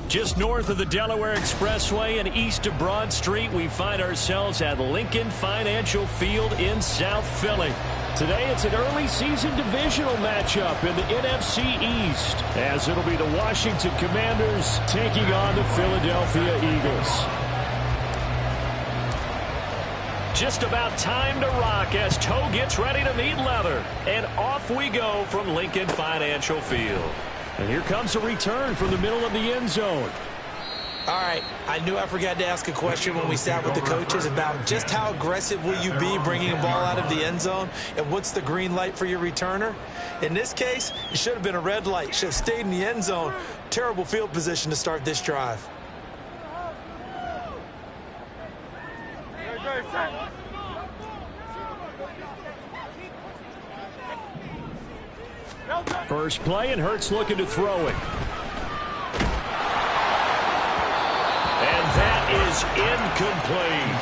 Just north of the Delaware Expressway and east of Broad Street, we find ourselves at Lincoln Financial Field in South Philly. Today, it's an early season divisional matchup in the NFC East, as it'll be the Washington Commanders taking on the Philadelphia Eagles. Just about time to rock as toe gets ready to meet leather. And off we go from Lincoln Financial Field. And here comes a return from the middle of the end zone. All right, I knew I forgot to ask a question when we sat with the coaches about just how aggressive will you be bringing a ball out of the end zone, and what's the green light for your returner? In this case, it should have been a red light. Should have stayed in the end zone. Terrible field position to start this drive. First play, and Hurts looking to throw it. And that is incomplete.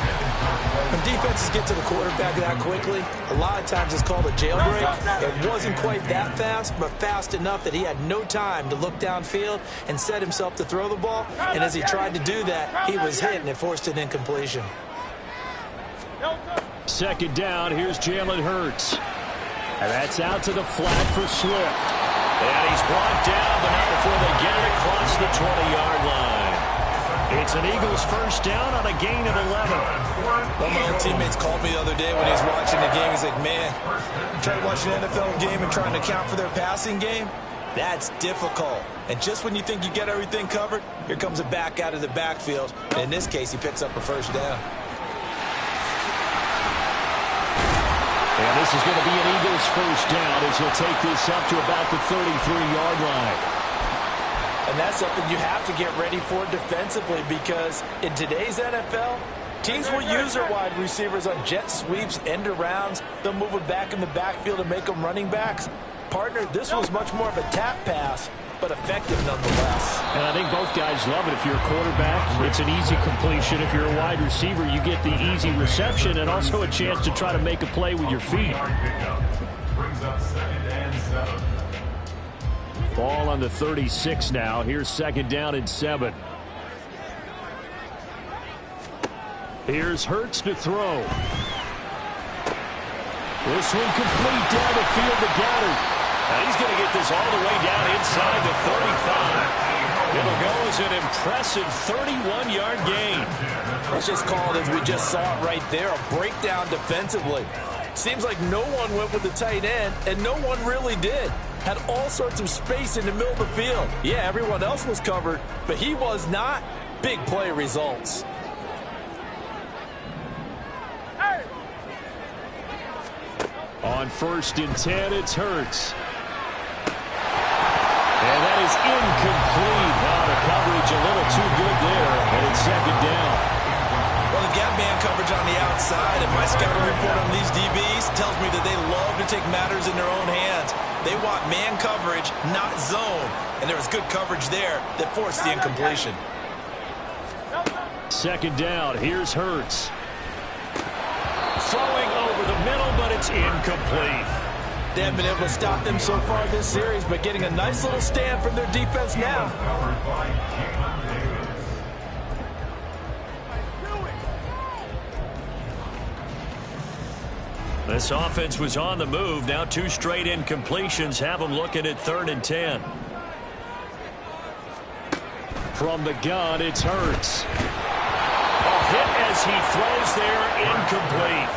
When defenses get to the quarterback that quickly, a lot of times it's called a jailbreak. It wasn't quite that fast, but fast enough that he had no time to look downfield and set himself to throw the ball. And as he tried to do that, he was hit, and it forced an incompletion. Second down, here's Jalen Hurts. And that's out to the flat for Swift. And he's brought down, but not before they get it across the 20-yard line. It's an Eagles first down on a gain of 11. One of my old teammates called me the other day when he was watching the game. He's like, man, trying to watch an NFL game and trying to account for their passing game, that's difficult. And just when you think you get everything covered, here comes a back out of the backfield. And in this case, he picks up a first down. And this is going to be an Eagles first down as he'll take this up to about the 33-yard line. And that's something you have to get ready for defensively, because in today's NFL, teams will use their wide receivers on jet sweeps, end arounds. They'll move them back in the backfield and make them running backs. Partner, this was much more of a tap pass, but effective nonetheless. And I think both guys love it. If you're a quarterback, it's an easy completion. If you're a wide receiver, you get the easy reception and also a chance to try to make a play with your feet. Ball on the 36 now. Here's second down and 7. Here's Hurts to throw. This one complete down the field to Goddard. And he's going to get this all the way down inside the 35. It'll go as an impressive 31-yard gain. Let's just call it as we just saw it right there, a breakdown defensively. Seems like no one went with the tight end, and no one really did. Had all sorts of space in the middle of the field. Yeah, everyone else was covered, but he was not. Big play results. On first and 10, it's Hurts. And that is incomplete. Wow, the coverage a little too good there, and it's second down. Well, they've got man coverage on the outside, and my scouting report on these DBs tells me that they love to take matters in their own hands. They want man coverage, not zone. And there was good coverage there that forced the incompletion. Second down, here's Hurts. Throwing over the middle, but it's incomplete. They haven't been able to stop them so far this series, but getting a nice little stand from their defense now. This offense was on the move. Now 2 straight incompletions have them looking at 3rd and 10. From the gun, it's Hurts. A hit as he throws there, incomplete.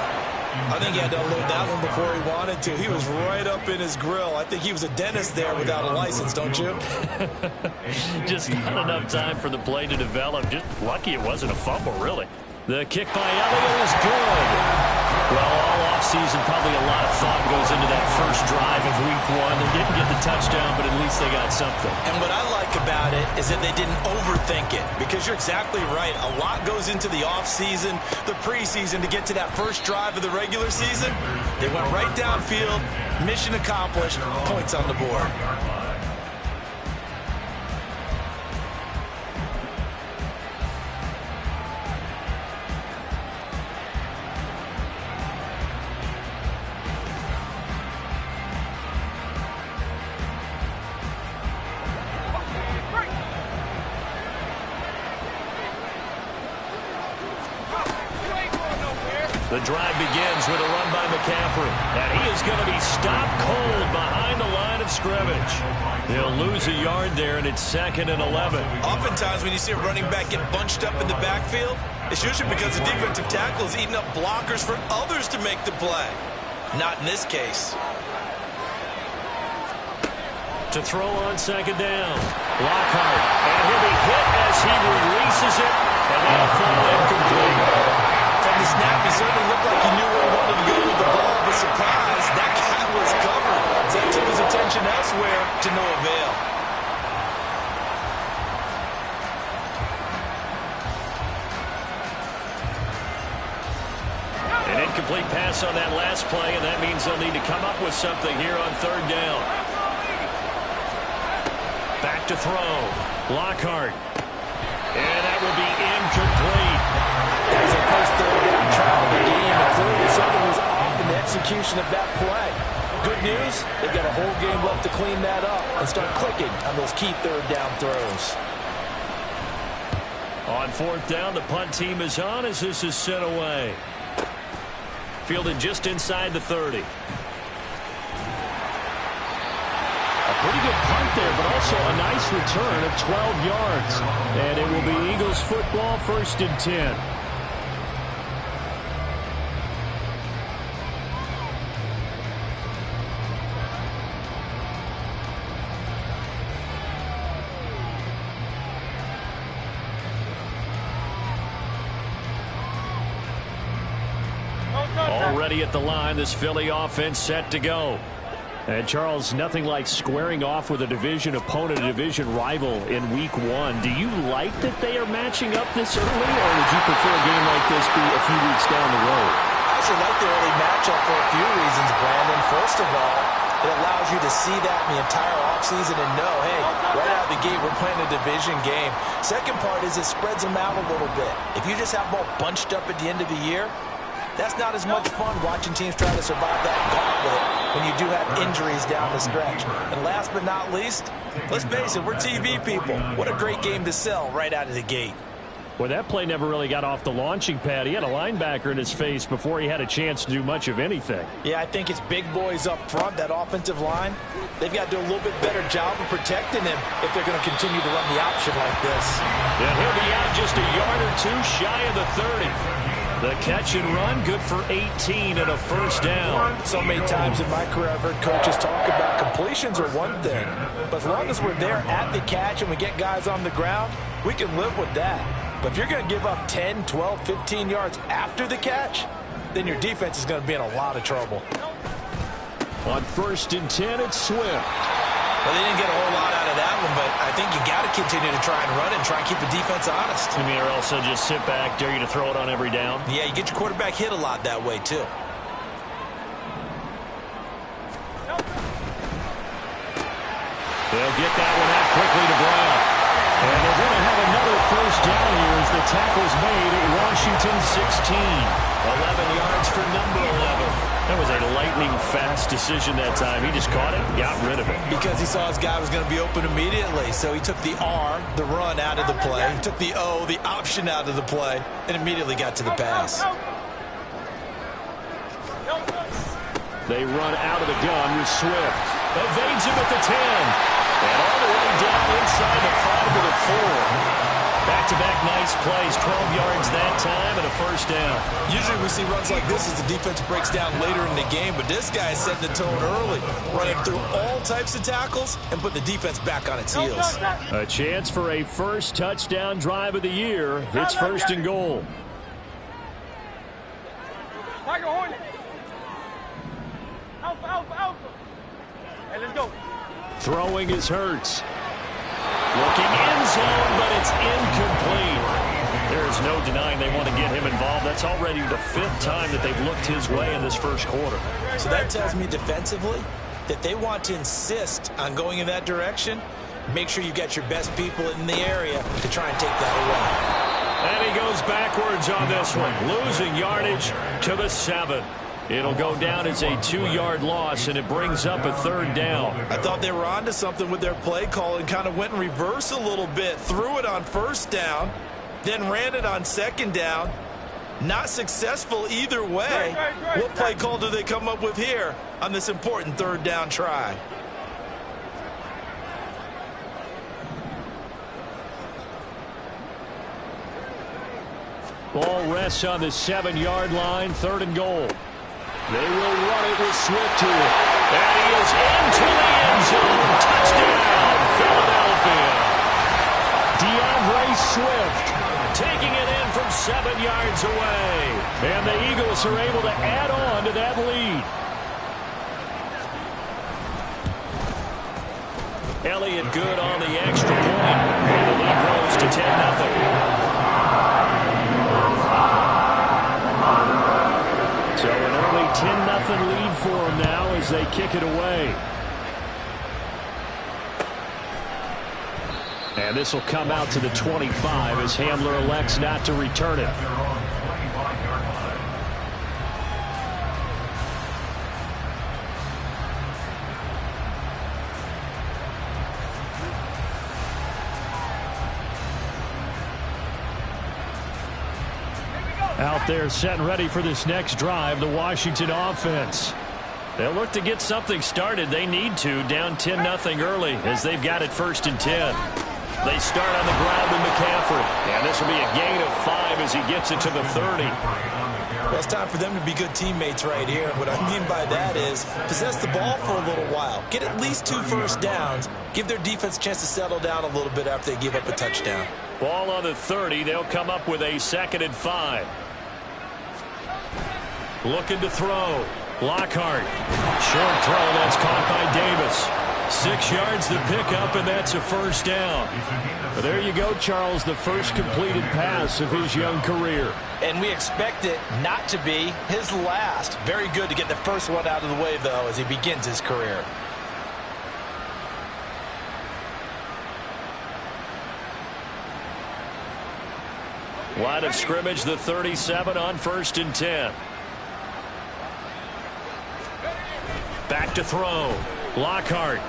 I think he had to unload that one before he wanted to. He was right up in his grill. I think he was a dentist there without a license, don't you? Just not enough time for the play to develop. Just lucky it wasn't a fumble, really. The kick by Elliott is good. Well, all offseason, probably a lot of thought goes into that first drive of week 1. They didn't get the touchdown, but at least they got something. And what I like about it is that they didn't overthink it, because you're exactly right. A lot goes into the offseason, the preseason to get to that first drive of the regular season. They went right downfield, mission accomplished, points on the board. The drive begins with a run by McCaffrey. And he is going to be stopped cold behind the line of scrimmage. They'll lose a yard there, and it's 2nd and 11. Oftentimes when you see a running back get bunched up in the backfield, it's usually because the defensive tackle is eating up blockers for others to make the play. Not in this case. To throw on 2nd down. Lockhart. And he'll be hit as he releases it. And that'll fall incomplete. From the snap, he certainly looked like he knew where he wanted to go with the ball, but surprise, that guy was covered. So that took his attention elsewhere to no avail. An incomplete pass on that last play, and that means they'll need to come up with something here on 3rd down. Back to throw. Lockhart. And that will be incomplete. That was their first 3rd down try of the game, and clearly something was off in the execution of that play. Good news, they've got a whole game left to clean that up and start clicking on those key 3rd down throws. On 4th down, the punt team is on as this is sent away. Fielded just inside the 30. A pretty good punt there, but also a nice return of 12 yards. And it will be Eagles football, 1st and 10. Already at the line, this Philly offense set to go. And Charles, nothing like squaring off with a division opponent, a division rival in week 1. Do you like that they are matching up this early, or would you prefer a game like this be a few weeks down the road? I actually like the early matchup for a few reasons, Brandon. First of all, it allows you to see that in the entire offseason and know, hey, right out of the gate, we're playing a division game. Second part is it spreads them out a little bit. If you just have them all bunched up at the end of the year, that's not as much fun watching teams try to survive that gauntlet when you do have injuries down the stretch. And last but not least, let's face it, we're TV people. What a great game to sell right out of the gate. Well, that play never really got off the launching pad. He had a linebacker in his face before he had a chance to do much of anything. Yeah, I think it's big boys up front, that offensive line. They've got to do a little bit better job of protecting him if they're going to continue to run the option like this. And he'll be out just a yard or two shy of the 30. The catch and run, good for 18 and a 1st down. So many times in my career I've heard coaches talk about completions are one thing, but as long as we're there at the catch and we get guys on the ground, we can live with that. But if you're going to give up 10, 12, 15 yards after the catch, then your defense is going to be in a lot of trouble. On 1st and 10, it's Swift. Well, they didn't get a whole lot out of that one, but I think you got to continue to try and run it and try and keep the defense honest. You mean, or also just sit back, dare you to throw it on every down? Yeah, you get your quarterback hit a lot that way, too. They'll get that one out quickly to Brown. And they're going to have another 1st down here as the tackle's made at Washington 16. 11 yards for number 11. That was a lightning-fast decision that time. He just caught it and got rid of it. Because he saw his guy was going to be open immediately. So he took the R, the run, out of the play. He took the O, the option, out of the play, and immediately got to the pass. They run out of the gun with Swift. Evades him at the 10. And all the way down inside the 5 to the 4. Back-to-back nice plays, 12 yards that time and a 1st down. Usually we see runs like this as the defense breaks down later in the game, but this guy is setting the tone early, running through all types of tackles and putting the defense back on its heels. A chance for a first touchdown drive of the year. It's 1st and goal. Hey, let's go. Throwing is Hurts. Looking end zone, but it's incomplete. There's no denying they want to get him involved. That's already the 5th time that they've looked his way in this 1st quarter. So that tells me defensively that they want to insist on going in that direction. Make sure you get your best people in the area to try and take that away. And he goes backwards on this one, losing yardage to the 7. It'll go down as a 2-yard loss, and it brings up a 3rd down. I thought they were onto something with their play call and kind of went in reverse a little bit. Threw it on 1st down, then ran it on 2nd down. Not successful either way. What play call do they come up with here on this important third down try? Ball rests on the 7-yard line, 3rd and goal. They will run it with Swift here. And he is into the end zone. Touchdown, Philadelphia. DeAndre Swift taking it in from 7 yards away. And the Eagles are able to add on to that lead. Elliott good on the extra point. And the lead grows to 10-0. So an early 10-0 lead for them now as they kick it away. And this will come out to the 25 as Hamler elects not to return it. Out there set and ready for this next drive, the Washington offense. They'll look to get something started. They need to, down 10-0 early as they've got it 1st and 10. They start on the ground with McCaffrey. And this will be a gain of 5 as he gets it to the 30. Well, it's time for them to be good teammates right here. What I mean by that is possess the ball for a little while. Get at least 2 first downs. Give their defense a chance to settle down a little bit after they give up a touchdown. Ball on the 30. They'll come up with a 2nd and 5. Looking to throw. Lockhart. Short throw. That's caught by Davis. 6 yards to pick up, and that's a 1st down. But there you go, Charles, the first completed pass of his young career. And we expect it not to be his last. Very good to get the first one out of the way, though, as he begins his career. Line of scrimmage, the 37 on 1st and 10. Back to throw. Lockhart.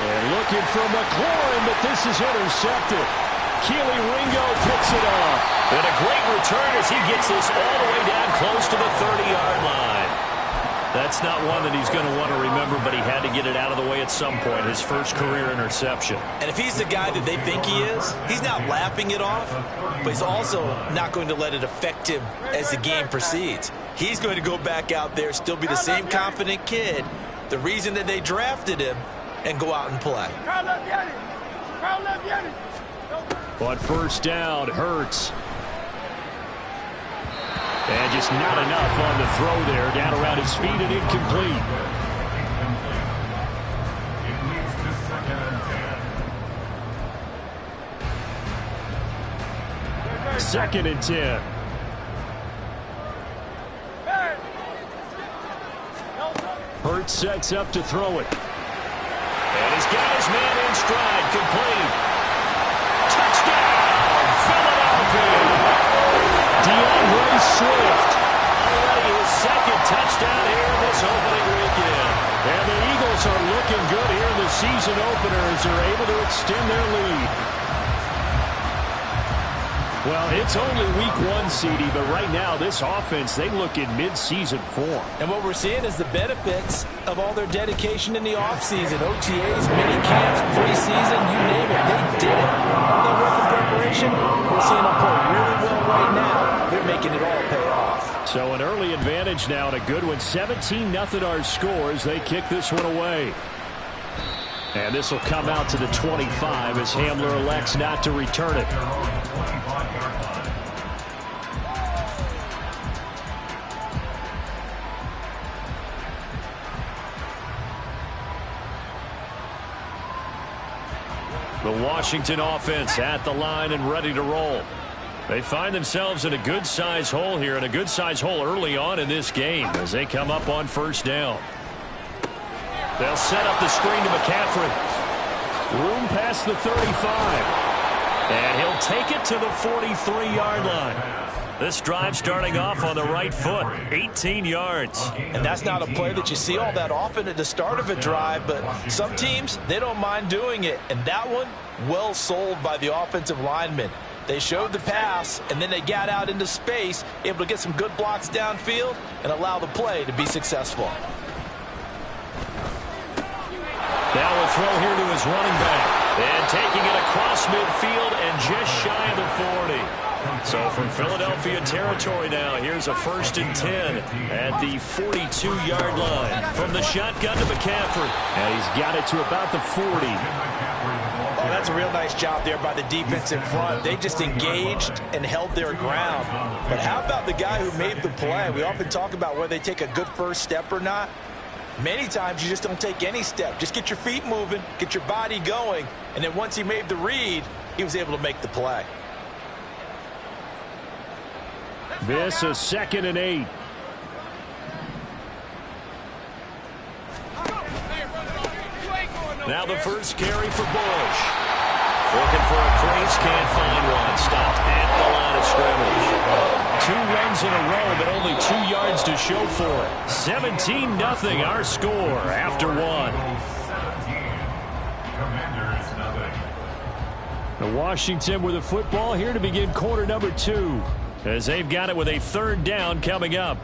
And looking for McLaurin, but this is intercepted. Keely Ringo picks it off. And a great return as he gets this all the way down close to the 30-yard line. That's not one that he's going to want to remember, but he had to get it out of the way at some point, his first career interception. And if he's the guy that they think he is, he's not laughing it off, but he's also not going to let it affect him as the game proceeds. He's going to go back out there, still be the same confident kid, the reason that they drafted him, and go out and play. On 1st down, Hurts. And just not enough on the throw there. Down around his feet and incomplete. Second and 10. Hurts sets up to throw it. And he's got his man in stride. Complete. Touchdown, Philadelphia. DeAndre Swift. Already his 2nd touchdown here in this opening weekend. And the Eagles are looking good here in the season opener as they're able to extend their lead. Well, it's only week 1, CD, but right now this offense, they look in mid-season form. And what we're seeing is the benefits of all their dedication in the offseason. OTAs, mini camps, preseason, you name it, they did it. All that work of preparation, we're seeing them play really well right now. They're making it all pay off. So an early advantage now and a good one. 17-0 our scores. They kick this one away. And this will come out to the 25 as Hamler elects not to return it. The Washington offense at the line and ready to roll. They find themselves in a good-size hole here, and a good-size hole early on in this game as they come up on 1st down. They'll set up the screen to McCaffrey. Room past the 35. And he'll take it to the 43-yard line. This drive starting off on the right foot, 18 yards. And that's not a play that you see all that often at the start of a drive, but some teams, they don't mind doing it. And that one, well sold by the offensive lineman. They showed the pass, and then they got out into space, able to get some good blocks downfield and allow the play to be successful. Now a throw here to his running back. And taking it across midfield and just shy of the 40. So from Philadelphia territory now, here's a 1st and 10 at the 42-yard line. From the shotgun to McCaffrey. And he's got it to about the 40. Oh, that's a real nice job there by the defense in front. They just engaged and held their ground. But how about the guy who made the play? We often talk about whether they take a good first step or not. Many times you just don't take any step. Just get your feet moving, get your body going, and then once he made the read, he was able to make the play. This is 2nd and 8. Now the first carry for Bush. Looking for a crease, can't find one. Stopped at the line of scrimmage. 2 runs in a row, but only 2 yards to show for it. 17-0 our score after 1. The Washington with the football here to begin quarter number 2. As they've got it with a 3rd down coming up.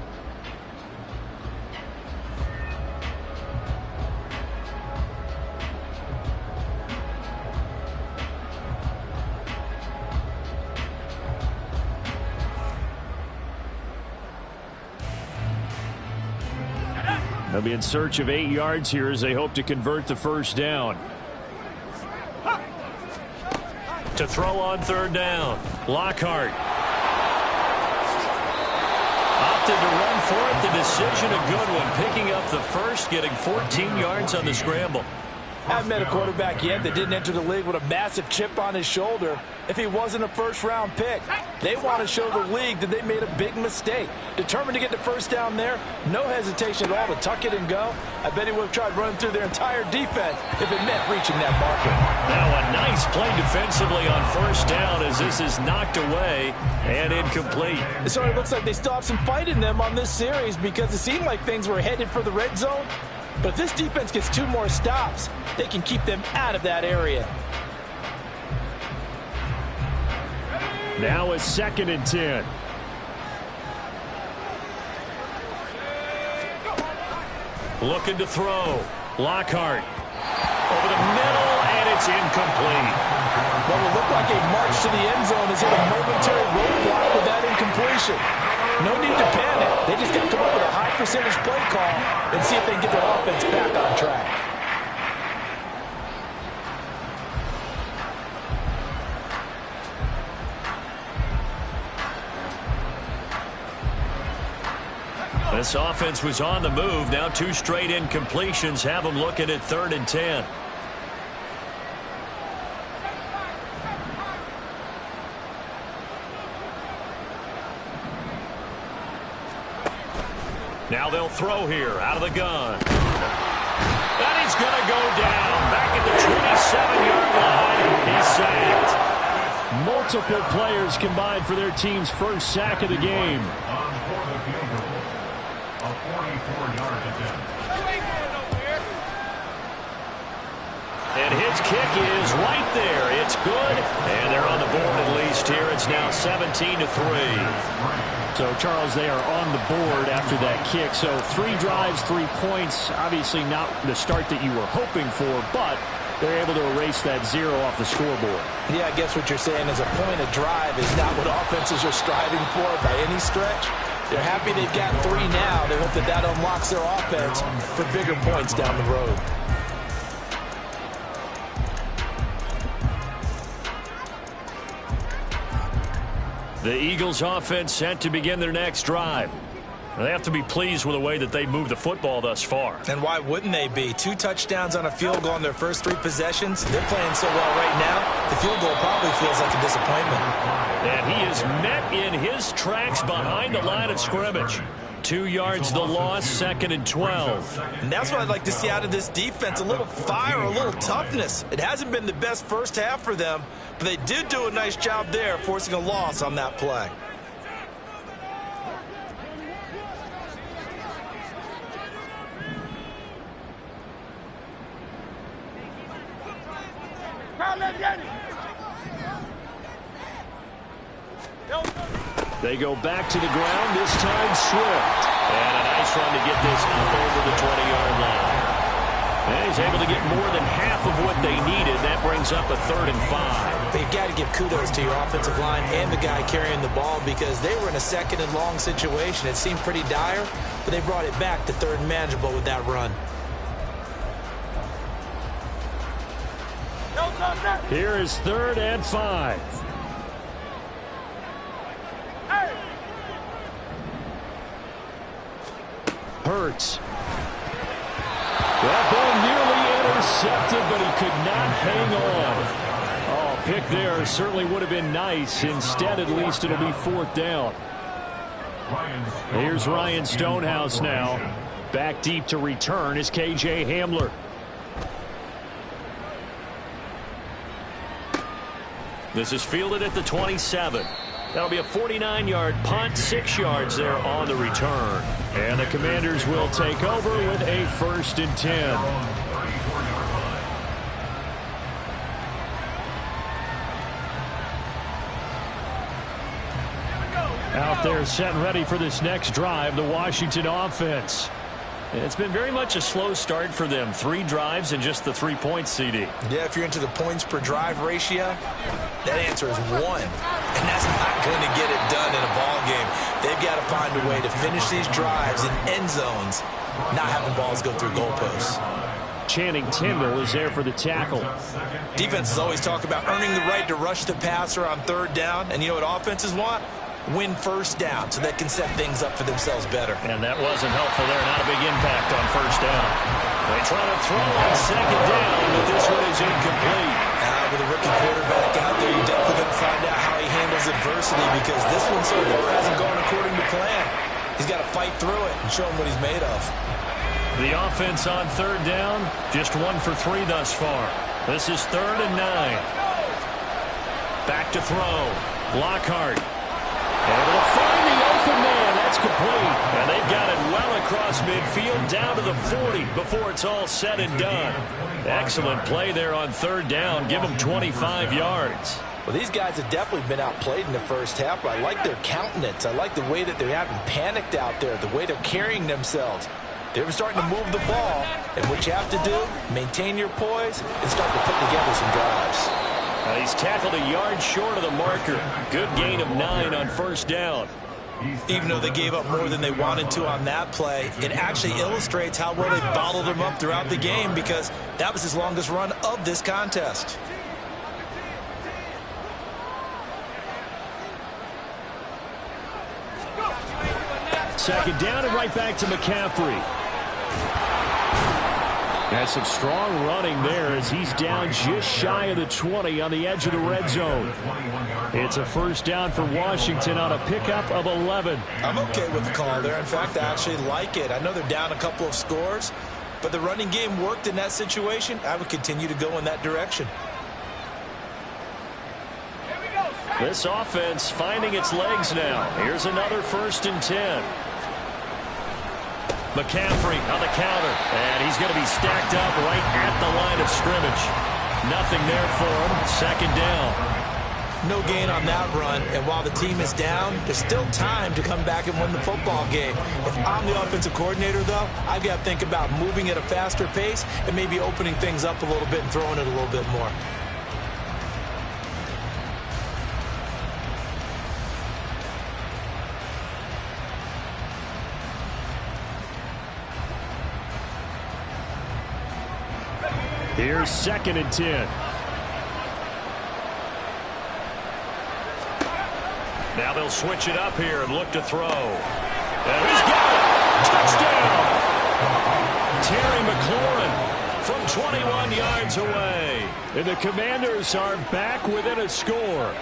They'll be in search of 8 yards here as they hope to convert the 1st down. To throw on 3rd down. Lockhart. Opted to run for it. The decision a good one. Picking up the 1st, getting 14 yards on the scramble. Haven't met a quarterback yet that didn't enter the league with a massive chip on his shoulder if he wasn't a 1st-round pick. They want to show the league that they made a big mistake. Determined to get the 1st down there, no hesitation at all to tuck it and go. I bet he would have tried running through their entire defense if it meant reaching that marker. Now a nice play defensively on 1st down as this is knocked away and incomplete. So it looks like they still have some fight in them on this series because it seemed like things were headed for the red zone. But if this defense gets 2 more stops, they can keep them out of that area. Now a 2nd and 10. Looking to throw. Lockhart. Over the middle, and it's incomplete. What will look like a march to the end zone is hit a momentary roadblock with that incompletion. No need to panic. They just got to come up with a high percentage play call and see if they can get their offense back on track. This offense was on the move. Now 2 straight incompletions have them looking at 3rd and 10. Now they'll throw here out of the gun. And he's going to go down. Back at the 27-yard line. He's sacked. Multiple players combined for their team's 1st sack of the game. And his kick is right there. It's good. And they're on the board at least here. It's now 17-3. So, Charles, they are on the board after that kick. So 3 drives, 3 points. Obviously not the start that you were hoping for, but they're able to erase that 0 off the scoreboard. Yeah, I guess what you're saying is a point of drive is not what offenses are striving for by any stretch. They're happy they've got 3 now. They hope that that unlocks their offense for bigger points down the road. The Eagles offense set to begin their next drive. They have to be pleased with the way that they moved the football thus far. And why wouldn't they be? 2 touchdowns on a field goal in their first 3 possessions. They're playing so well right now, the field goal probably feels like a disappointment. And he is met in his tracks behind the line of scrimmage. 2 yards the loss, 2nd and 12. And that's what I'd like to see out of this defense, a little fire, a little toughness. It hasn't been the best first half for them, but they did do a nice job there, forcing a loss on that play. They go back to the ground, this time Swift. And a nice run to get this up over the 20-yard line. And he's able to get more than half of what they needed. That brings up a 3rd and 5. But you've got to give kudos to your offensive line and the guy carrying the ball because they were in a 2nd and long situation. It seemed pretty dire, but they brought it back to 3rd and manageable with that run. Here is 3rd and 5. Hurts. That ball nearly intercepted, but he could not hang on. Oh, pick there certainly would have been nice. Instead, at least it'll be 4th down. Here's Ryan Stonehouse now. Back deep to return is KJ Hamler. This is fielded at the 27. That'll be a 49-yard punt, 6 yards there on the return. And the Commanders will take over with a 1st and 10. Out there set and ready for this next drive, the Washington offense. It's been very much a slow start for them. 3 drives and just the 3 points, CD. Yeah, if you're into the points per drive ratio, that answer is 1. And that's not going to get it done in a ball game. They've got to find a way to finish these drives in end zones, not having balls go through goalposts. Channing Tindall is there for the tackle. Defenses always talk about earning the right to rush the passer on 3rd down. And you know what offenses want? Win 1st down so they can set things up for themselves better. And that wasn't helpful there. Not a big impact on 1st down. They try to throw on 2nd down, but this one is incomplete. With a rookie quarterback out there, you're definitely going to find out how he handles adversity because this one so far hasn't gone according to plan. He's got to fight through it and show him what he's made of. The offense on 3rd down, just 1 for 3 thus far. This is 3rd and 9. Back to throw. Lockhart. Able to find the open man. That's complete. And they've got it well across midfield down to the 40 before it's all said and done. Excellent play there on 3rd down. Give them 25 yards. Well, these guys have definitely been outplayed in the first half, but I like their countenance. I like the way that they haven't panicked out there, the way they're carrying themselves. They're starting to move the ball, and what you have to do, maintain your poise and start to put together some drives. He's tackled a yard short of the marker. Good gain of 9 on 1st down. Even though they gave up more than they wanted to on that play, it actually illustrates how well they bottled them up throughout the game because that was his longest run of this contest. Second down and right back to McCaffrey. Has some strong running there as he's down just shy of the 20 on the edge of the red zone. It's a 1st down for Washington on a pickup of 11. I'm okay with the call there. In fact, I actually like it. I know they're down a couple of scores, but the running game worked in that situation. I would continue to go in that direction. This offense finding its legs now. Here's another 1st and 10. McCaffrey on the counter, and he's going to be stacked up right at the line of scrimmage. Nothing there for him. 2nd down. No gain on that run, and while the team is down, there's still time to come back and win the football game. If I'm the offensive coordinator, though, I've got to think about moving at a faster pace and maybe opening things up a little bit and throwing it a little bit more. Here's 2nd and 10. Now they'll switch it up here and look to throw. And he's got it! Touchdown! Terry McLaurin from 21 yards away. And the Commanders are back within a score.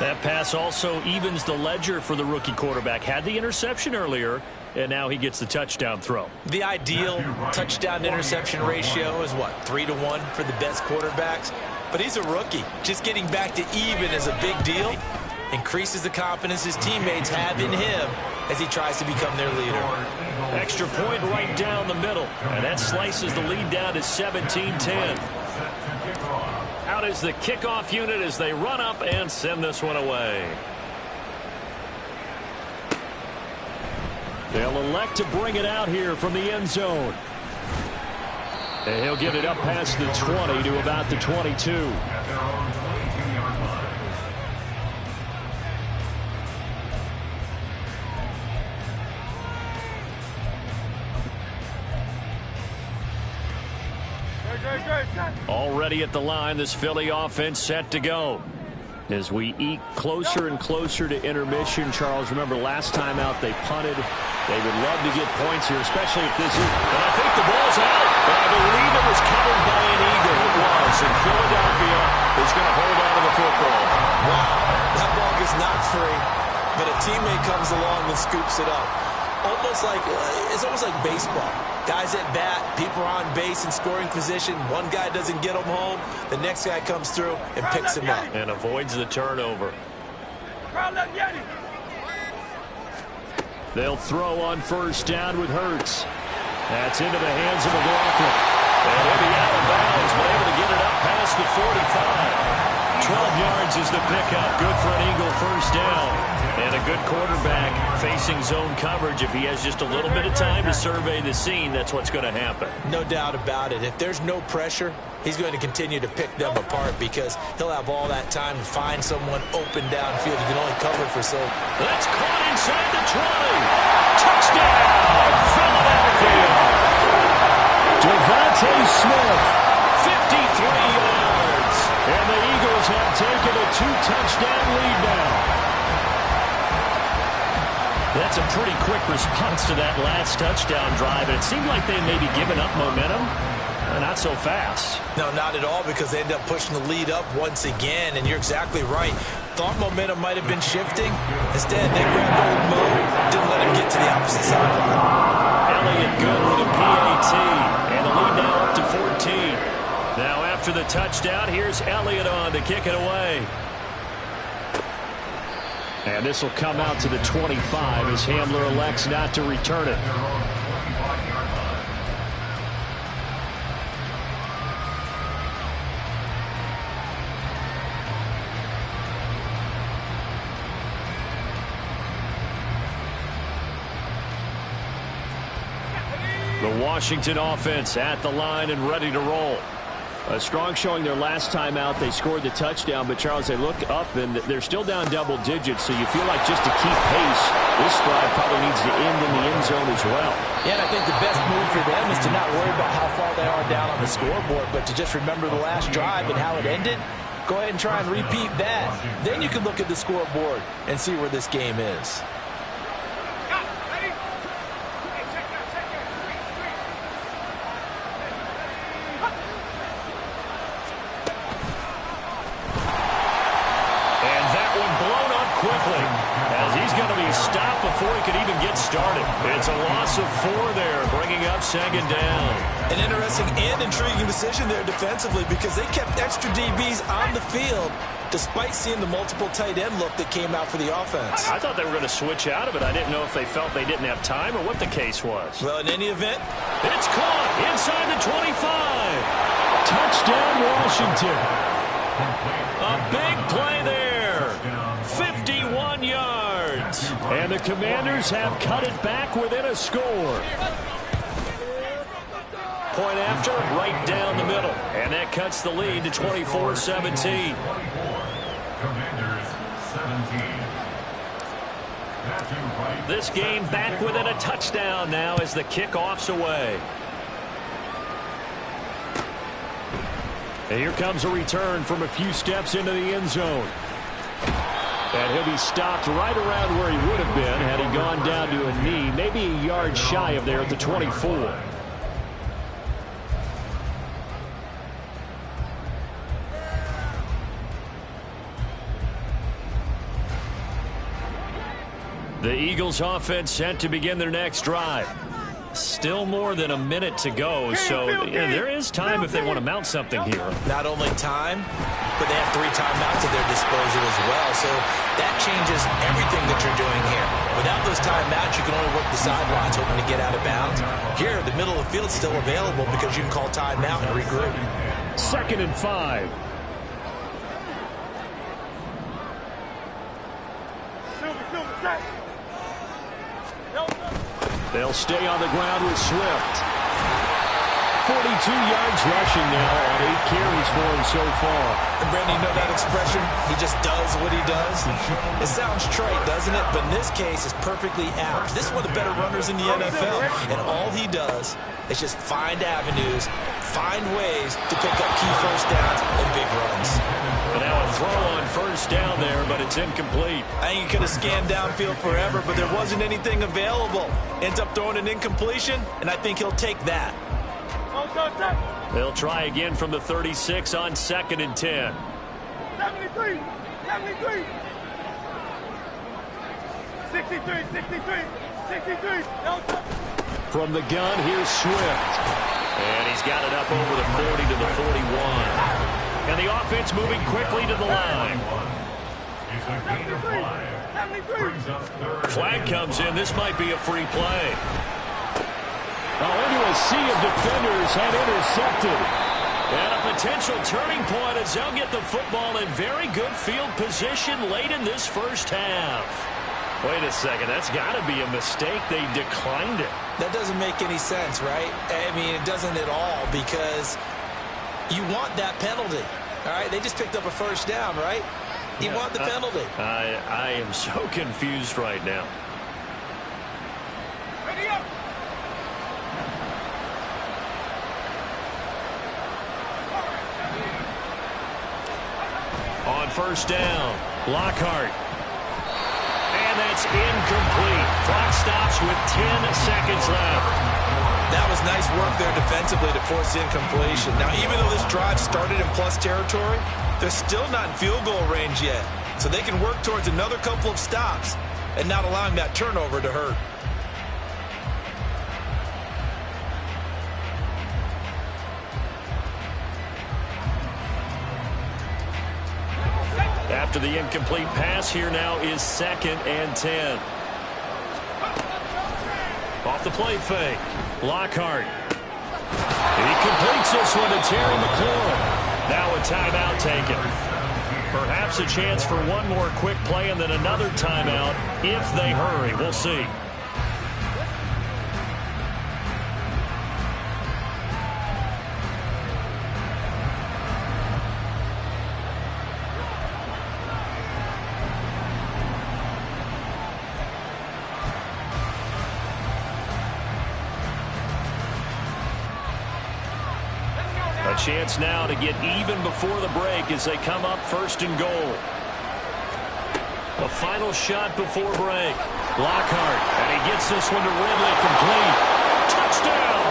That pass also evens the ledger for the rookie quarterback. Had the interception earlier, and now he gets the touchdown throw. The ideal touchdown-interception ratio is, what, 3-to-1 for the best quarterbacks? But he's a rookie. Just getting back to even is a big deal. Increases the confidence his teammates have in him as he tries to become their leader. Extra point right down the middle. And that slices the lead down to 17-10. Out is the kickoff unit as they run up and send this one away. They'll elect to bring it out here from the end zone. And he'll get it up past the 20 to about the 22. Already at the line, this Philly offense set to go. As we eke closer and closer to intermission, Charles, remember last time out they punted. They would love to get points here, especially if this is... And I think the ball's out, but I believe it was covered by an Eagle. It was, and Philadelphia is going to hold on to the football. Wow, that ball gets knocked free, but a teammate comes along and scoops it up. It's almost like baseball. Guys at bat, people are on base in scoring position. One guy doesn't get him home. The next guy comes through and picks him up. And avoids the turnover. They'll throw on first down with Hurts. That's into the hands of McLaughlin. And he'll be out of bounds, but able to get it up past the 45. 12 yards is the pickup. Good for an Eagle first down. And a good quarterback facing zone coverage. If he has just a little bit of time to survey the scene, that's what's going to happen. No doubt about it. If there's no pressure, he's going to continue to pick them apart because he'll have all that time to find someone open downfield. He can only cover for so. That's caught inside the 20. Touchdown, Philadelphia. Devontae Smith, 53 yards. And the Eagles have taken a 2-touchdown lead now. That's a pretty quick response to that last touchdown drive. And it seemed like they had maybe given up momentum. Not so fast. No, not at all, because they ended up pushing the lead up once again. And you're exactly right. Thought momentum might have been shifting. Instead, they grabbed old Mo, didn't let him get to the opposite sideline. Elliott good with a PAT. And the lead now up to 14. Now after the touchdown, here's Elliott on to kick it away. And this will come out to the 25 as Hamler elects not to return it. The Washington offense at the line and ready to roll. A strong showing their last time out. They scored the touchdown, but Charles, they look up and they're still down double digits, so you feel like just to keep pace, this drive probably needs to end in the end zone as well. Yeah, and I think the best move for them is to not worry about how far they are down on the scoreboard, but to just remember the last drive and how it ended. Go ahead and try and repeat that. Then you can look at the scoreboard and see where this game is. Before he could even get started. It's a loss of 4 there, bringing up second down. An interesting and intriguing decision there defensively because they kept extra DBs on the field despite seeing the multiple tight end look that came out for the offense. I thought they were going to switch out of it. I didn't know if they felt they didn't have time or what the case was. Well, in any event, it's caught inside the 25. Touchdown, Washington. A big play there. 51 yards. And the Commanders have cut it back within a score. Point after, right down the middle. And that cuts the lead to 24-17. Commanders 17. This game back within a touchdown now as the kickoff's away. And here comes a return from a few steps into the end zone. And he'll be stopped right around where he would have been had he gone down to a knee, maybe a yard shy of there at the 24. The Eagles offense set to begin their next drive. Still more than a minute to go, so there is time if they want to mount something here. Not only time, but they have 3 timeouts at their disposal as well, so that changes everything that you're doing here. Without those timeouts, you can only work the sidelines hoping to get out of bounds. Here, the middle of the field is still available because you can call timeout and regroup. 2nd and 5. They'll stay on the ground with Swift. 42 yards rushing now on 8 carries for him so far. And Brandon, you know that expression? He just does what he does. It sounds trite, doesn't it? But in this case, it's perfectly apt. This is one of the better runners in the NFL. And all he does is just find avenues, find ways to pick up key first downs and big runs. And now a throw on first down there, but it's incomplete. I think he could have scanned downfield forever, but there wasn't anything available. Ends up throwing an incompletion, and I think he'll take that. They'll try again from the 36 on 2nd and 10. 73, 73. 63, 63, 63. From the gun, here's Swift. And he's got it up over the 40 to the 41. And the offense moving quickly to the line. It's a gain of 5. Brings up third. Flag comes in. This might be a free play. Into a sea of defenders and intercepted. And a potential turning point as they'll get the football in very good field position late in this first half. Wait a second. That's got to be a mistake. They declined it. That doesn't make any sense, right? I mean, it doesn't at all because you want that penalty. All right, they just picked up a first down, right? You want the penalty. I am so confused right now. Ready up. On first down, Lockhart. And that's incomplete. Clock stops with 10 seconds left. That was nice work there defensively to force incompletion. Now, even though this drive started in plus territory, they're still not in field goal range yet. So they can work towards another couple of stops and not allowing that turnover to hurt. After the incomplete pass, here now is 2nd and 10. Off the play fake, Lockhart. And he completes this one to Terry McLaurin. Now a timeout taken. Perhaps a chance for one more quick play and then another timeout if they hurry. We'll see. A chance now to get even before the break as they come up 1st and goal. A final shot before break. Lockhart, and he gets this one to Ridley complete. Touchdown!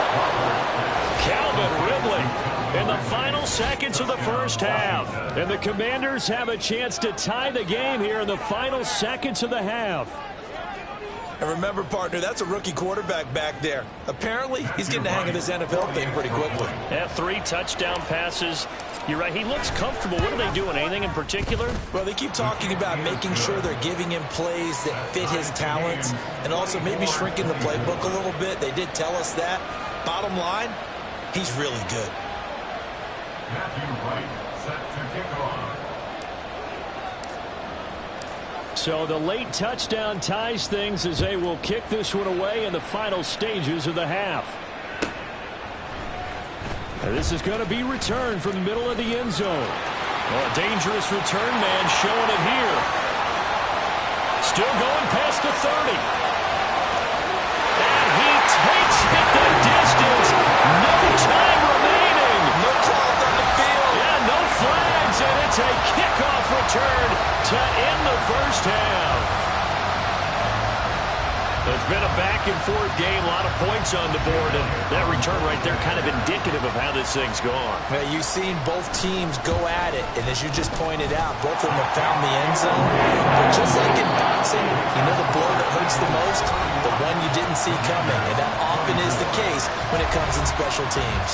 Calvin Ridley in the final seconds of the first half. And the Commanders have a chance to tie the game here in the final seconds of the half. And remember, partner, that's a rookie quarterback back there. Apparently, he's getting the hang of this NFL thing pretty quickly. Yeah, 3 touchdown passes. You're right. He looks comfortable. What are they doing? Anything in particular? Well, they keep talking about making sure they're giving him plays that fit his talents and also maybe shrinking the playbook a little bit. They did tell us that. Bottom line, he's really good. Matthew Wright set to kick off. So the late touchdown ties things as they will kick this one away in the final stages of the half. And this is going to be returned from the middle of the end zone. Well, a dangerous return man showing it here. Still going past the 30. And he takes it the distance. No time remaining. No clock on the field. Yeah, no flags, and it's a kickoff return to end the first half. It's been a back-and-forth game, a lot of points on the board, and that return right there kind of indicative of how this thing's gone. Now, you've seen both teams go at it, and as you just pointed out, both of them have found the end zone. But just like in boxing, you know the blow that hurts the most? The one you didn't see coming, and that often is the case when it comes in special teams.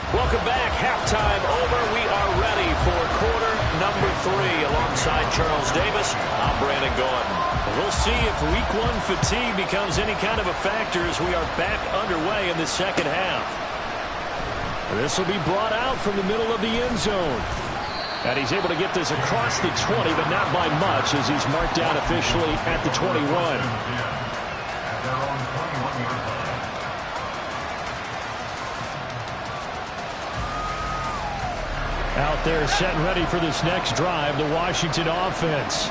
Welcome back. Halftime over. We are ready for quarter number 3. Alongside Charles Davis, I'm Brandon Gordon. We'll see if week one fatigue becomes any kind of a factor as we are back underway in the second half. This will be brought out from the middle of the end zone. And he's able to get this across the 20, but not by much as he's marked down officially at the 21. Out there set and ready for this next drive, the Washington offense.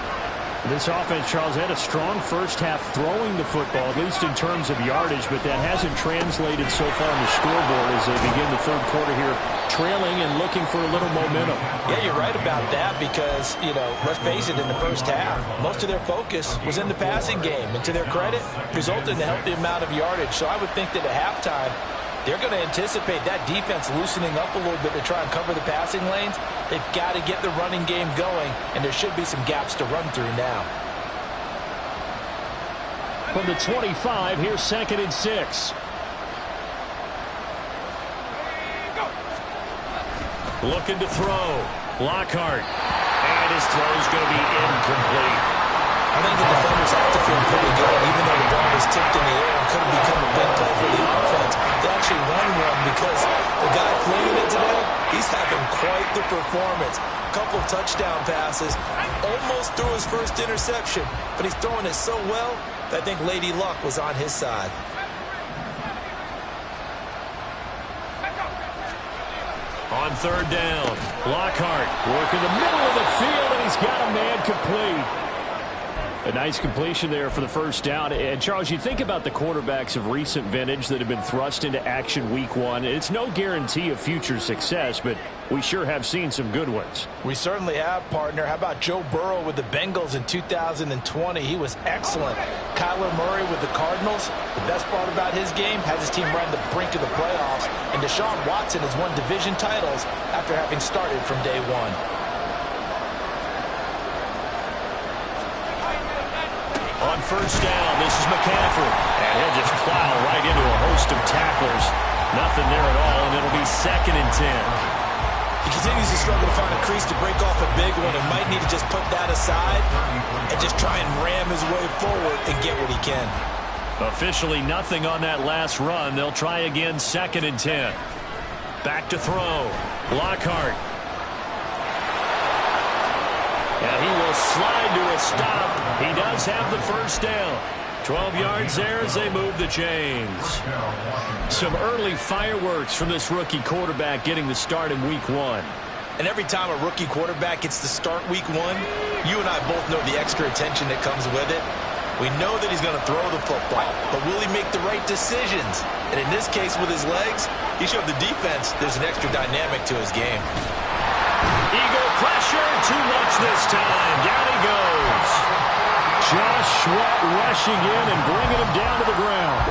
This offense, Charles, had a strong first half throwing the football, at least in terms of yardage, but that hasn't translated so far on the scoreboard as they begin the third quarter here, trailing and looking for a little momentum. Yeah, you're right about that because, let's face it, in the first half, most of their focus was in the passing game. And to their credit, resulted in a healthy amount of yardage. So I would think that at halftime, they're going to anticipate that defense loosening up a little bit to try and cover the passing lanes. They've got to get the running game going, and there should be some gaps to run through now. From the 25, here's 2nd and 6. Looking to throw. Lockhart. And his throw is going to be incomplete. I think the defenders have to feel pretty good, even though the ball was tipped in the air and could have become a big play for the offense. They actually won one because the guy flinging it today, he's having quite the performance. A couple touchdown passes, almost threw his first interception, but he's throwing it so well that I think Lady Luck was on his side. On 3rd down, Lockhart working the middle of the field, and he's got a man complete. A nice completion there for the first down. And, Charles, you think about the quarterbacks of recent vintage that have been thrust into action week one. It's no guarantee of future success, but we sure have seen some good ones. We certainly have, partner. How about Joe Burrow with the Bengals in 2020? He was excellent. Kyler Murray with the Cardinals. The best part about his game has his team right on the brink of the playoffs. And Deshaun Watson has won division titles after having started from day one. On 1st down, this is McCaffrey. And he'll just plow right into a host of tacklers. Nothing there at all, and it'll be 2nd and 10. He continues to struggle to find a crease to break off a big one and might need to just put that aside and just try and ram his way forward and get what he can. Officially nothing on that last run. They'll try again, 2nd and 10. Back to throw. Lockhart. And he will slide to a stop. He does have the first down. 12 yards there as they move the chains. Some early fireworks from this rookie quarterback getting the start in week one. And every time a rookie quarterback gets to start week one, you and I both know the extra attention that comes with it. We know that he's going to throw the football, but will he make the right decisions? And in this case with his legs, he showed the defense there's an extra dynamic to his game. Eagle pressure, too much this time. Down he goes. Josh Sweat rushing in and bringing him down to the ground.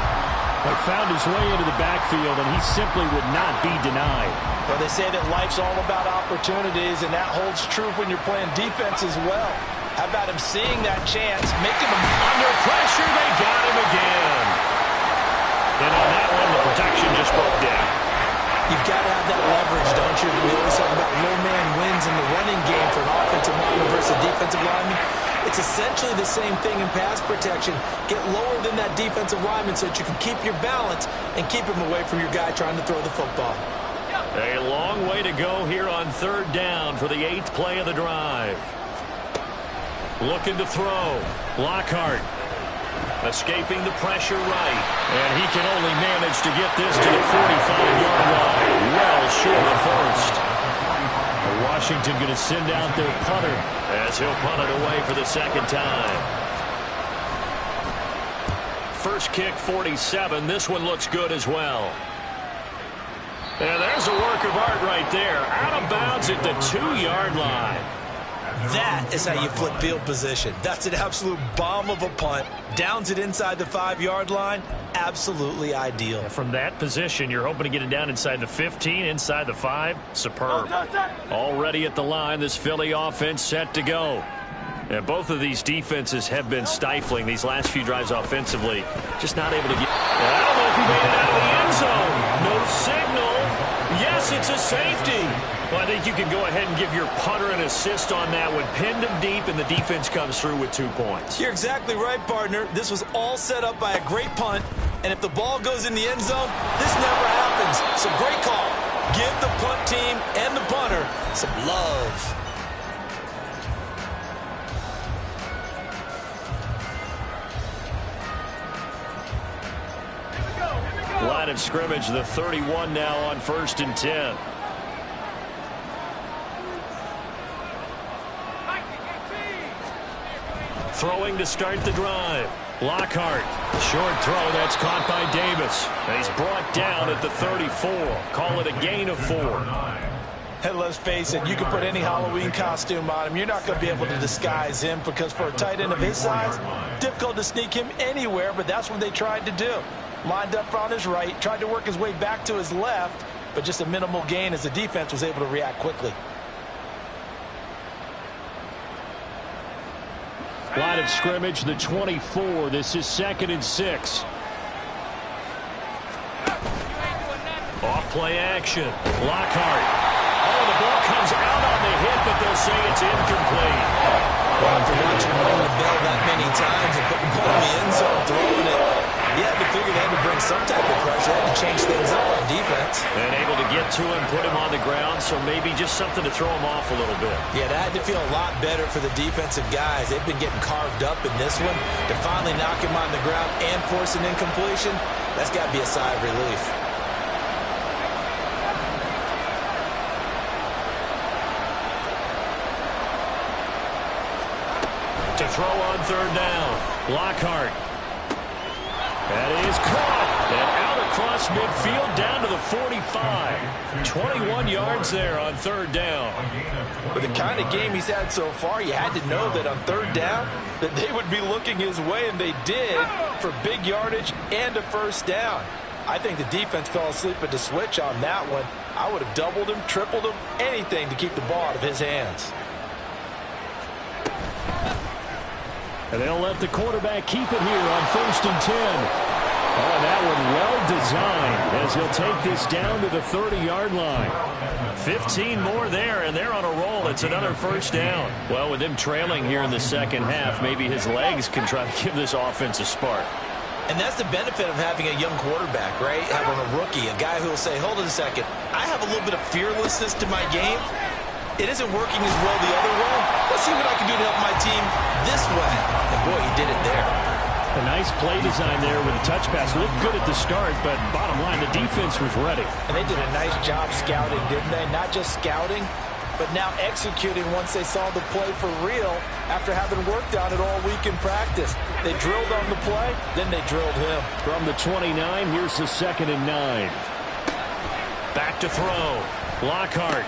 But found his way into the backfield, and he simply would not be denied. Well, they say that life's all about opportunities, and that holds true when you're playing defense as well. How about him seeing that chance, making him under pressure? They got him again. And on that one, the protection just broke down. You've got to have that leverage, don't you? We always talk about low man wins in the running game for an offensive lineman versus a defensive lineman. It's essentially the same thing in pass protection. Get lower than that defensive lineman so that you can keep your balance and keep him away from your guy trying to throw the football. A long way to go here on 3rd down for the 8th play of the drive. Looking to throw. Lockhart. Escaping the pressure right. And he can only manage to get this to the 45-yard line. Well short of first. Washington going to send out their punter as he'll punt it away for the 2nd time. First kick, 47. This one looks good as well. And there's a work of art right there. Out of bounds at the 2-yard line. That is how you flip field position. That's an absolute bomb of a punt. Downs it inside the 5-yard line. Absolutely ideal. From that position, you're hoping to get it down inside the 15, inside the 5. Superb. Already at the line, this Philly offense set to go. And both of these defenses have been stifling these last few drives offensively. Just not able to get... I don't know if he made it out of the end zone. No signal. Yes, Yes, it's a safety. Well, I think you can go ahead and give your punter an assist on that one. Pinned him deep, and the defense comes through with 2 points. You're exactly right, partner. This was all set up by a great punt, and if the ball goes in the end zone, this never happens. So great call. Give the punt team and the punter some love. Line of scrimmage, the 31 now on 1st and 10. Throwing to start the drive. Lockhart. Short throw. That's caught by Davis. And he's brought down at the 34. Call it a gain of 4. And let's face it, you can put any Halloween costume on him. You're not going to be able to disguise him because for a tight end of his size, difficult to sneak him anywhere, but that's what they tried to do. Lined up on his right, tried to work his way back to his left, but just a minimal gain as the defense was able to react quickly. Line of scrimmage, the 24. This is 2nd and 6. Off play action. Lockhart. Oh, the ball comes out on the hit, but they'll say it's incomplete. Well, after watching him ring the bell that many times and putting the ball in the end zone, throwing it, you had to figure they had to bring some type of pressure. They had to change things up on defense. And able to get to him, put him on the ground, so maybe just something to throw him off a little bit. Yeah, that had to feel a lot better for the defensive guys. They've been getting carved up in this one. To finally knock him on the ground and force an incompletion, that's got to be a sigh of relief. To throw on 3rd down. Lockhart. That is caught. And out across midfield down to the 45. 21 yards there on 3rd down. With the kind of game he's had so far, you had to know that on 3rd down that they would be looking his way, and they did, for big yardage and a 1st down. I think the defense fell asleep at the switch on that one. I would have doubled him, tripled him, anything to keep the ball out of his hands. And they'll let the quarterback keep it here on 1st and 10. Oh, that one well designed as he'll take this down to the 30-yard line. 15 more there, and they're on a roll. It's another 1st down. Well, with him trailing here in the second half, maybe his legs can try to give this offense a spark. And that's the benefit of having a young quarterback, right? Having a rookie, a guy who will say, hold on a second, I have a little bit of fearlessness to my game. It isn't working as well the other way. Let's see what I can do to help my team this way. And boy, he did it there. A nice play design there with a touch pass. Looked good at the start, but bottom line, the defense was ready. And they did a nice job scouting, didn't they? Not just scouting, but now executing once they saw the play for real after having worked on it all week in practice. They drilled on the play, then they drilled him. From the 29, here's the 2nd and 9. Back to throw. Lockhart.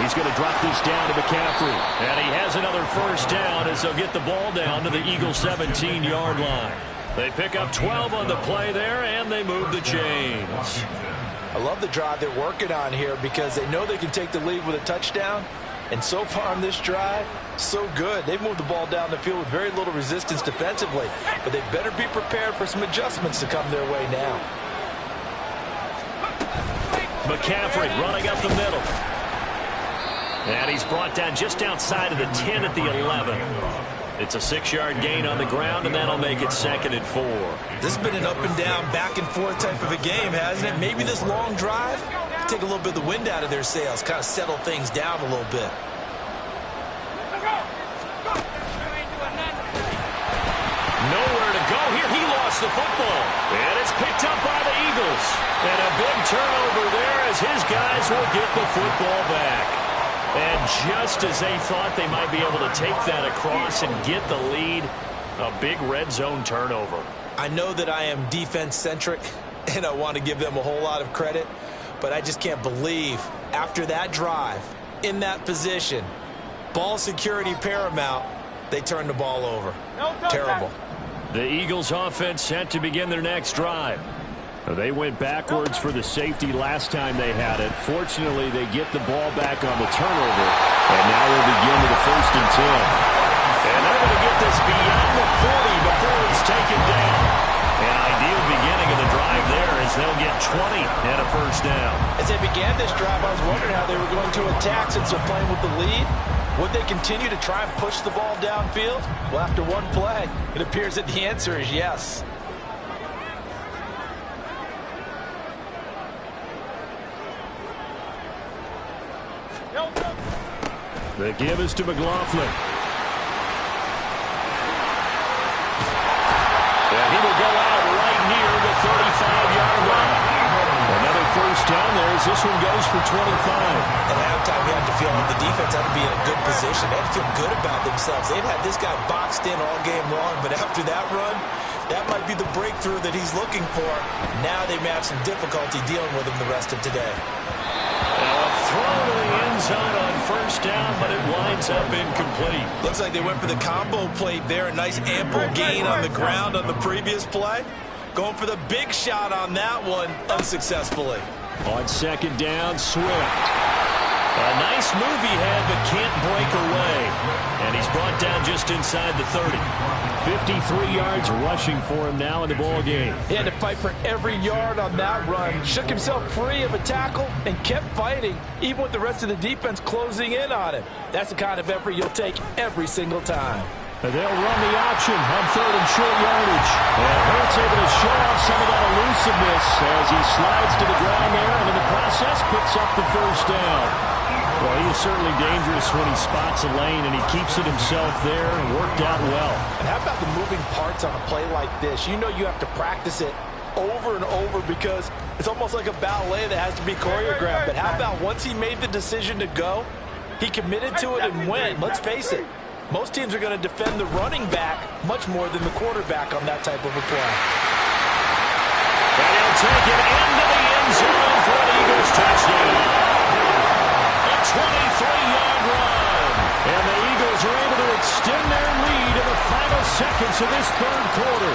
He's going to drop this down to McCaffrey. And he has another 1st down as they'll get the ball down to the Eagles' 17-yard line. They pick up 12 on the play there, and they move the chains. I love the drive they're working on here because they know they can take the lead with a touchdown. And so far on this drive, so good. They've moved the ball down the field with very little resistance defensively. But they better be prepared for some adjustments to come their way now. McCaffrey running up the middle. And he's brought down just outside of the 10 at the 11. It's a 6-yard gain on the ground, and that'll make it 2nd and 4. This has been an up and down, back and forth type of a game, hasn't it? Maybe this long drive, take a little bit of the wind out of their sails, kind of settle things down a little bit. Nowhere to go here. He lost the football. And it's picked up by the Eagles. And a big turnover there as his guys will get the football back. And just as they thought they might be able to take that across and get the lead, a big red zone turnover. I know that I am defense-centric, and I want to give them a whole lot of credit, but I just can't believe after that drive, in that position, ball security paramount, they turned the ball over. Terrible. The Eagles offense set to begin their next drive. They went backwards for the safety last time they had it. Fortunately, they get the ball back on the turnover. And now we'll begin with the 1st and 10. And they're going to get this beyond the 40 before he's taken down. An ideal beginning of the drive there as they'll get 20 and a first down. As they began this drive, I was wondering how they were going to attack since they're playing with the lead. Would they continue to try and push the ball downfield? Well, after one play, it appears that the answer is yes. The give is to McLaughlin. And he will go out right near the 35-yard line. Another first down there as this one goes for 25. At halftime, you had to feel like the defense had to be in a good position. They had to feel good about themselves. They'd had this guy boxed in all game long, but after that run, that might be the breakthrough that he's looking for. Now they may have some difficulty dealing with him the rest of today. Now a throw to the end zone on first down, but it winds up incomplete. Looks like they went for the combo plate there. A nice ample gain on the ground on the previous play. Going for the big shot on that one unsuccessfully. On second down, Swift. A nice move he had, but can't break away. And he's brought down just inside the 30. 53 yards rushing for him now in the ball game. He had to fight for every yard on that run. Shook himself free of a tackle and kept fighting, even with the rest of the defense closing in on him. That's the kind of effort you'll take every single time. And they'll run the option on third and short yardage. And Hurts able to show off some of that elusiveness as he slides to the ground there and in the process picks up the first down. Well, he is certainly dangerous when he spots a lane, and he keeps it himself there and worked out well. And how about the moving parts on a play like this? You know you have to practice it over and over because it's almost like a ballet that has to be choreographed. But how about once he made the decision to go, he committed to it and went. Let's face it, most teams are going to defend the running back much more than the quarterback on that type of a play. And he'll take it into the end zone for an Eagles touchdown. 23-yard run. And the Eagles are able to extend their lead in the final seconds of this third quarter.